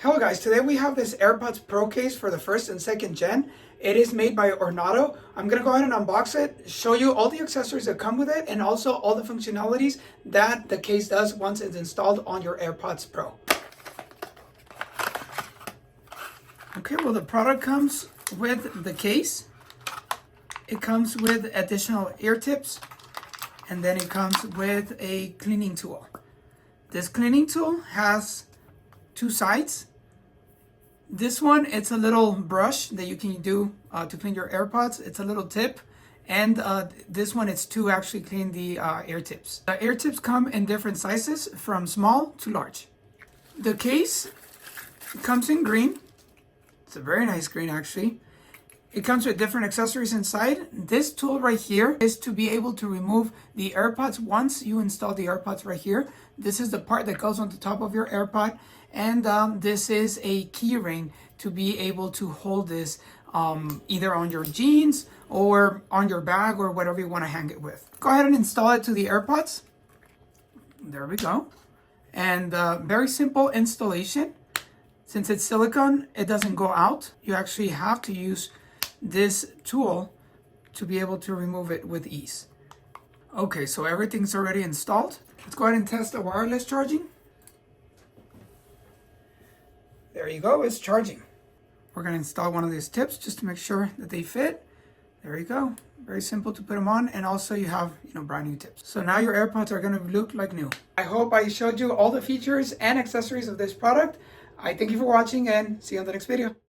Hello guys, today we have this AirPods Pro case for the first and second gen. It is made by ORNARTO. I'm going to go ahead and unbox it, show you all the accessories that come with it, and also all the functionalities that the case does once it's installed on your AirPods Pro. Okay, well the product comes with the case. It comes with additional ear tips, and then it comes with a cleaning tool. This cleaning tool has two sides. This one, it's a little brush that you can do to clean your AirPods. It's a little tip. And this one, it's to actually clean the ear tips. The ear tips come in different sizes from small to large. The case comes in green. It's a very nice green actually. It comes with different accessories inside. This tool right here is to be able to remove the AirPods once you install the AirPods right here. This is the part that goes on the top of your AirPod. And this is a key ring to be able to hold this either on your jeans or on your bag or whatever you want to hang it with. Go ahead and install it to the AirPods. There we go. And very simple installation. Since it's silicone, it doesn't go out. You actually have to use this tool to be able to remove it with ease. Okay, so everything's already installed. Let's go ahead and test the wireless charging. There you go, it's charging. We're going to install one of these tips just to make sure that they fit. There you go. Very simple to put them on, and also you have, brand new tips. So now your AirPods are going to look like new. I hope I showed you all the features and accessories of this product. I thank you for watching and see you on the next video.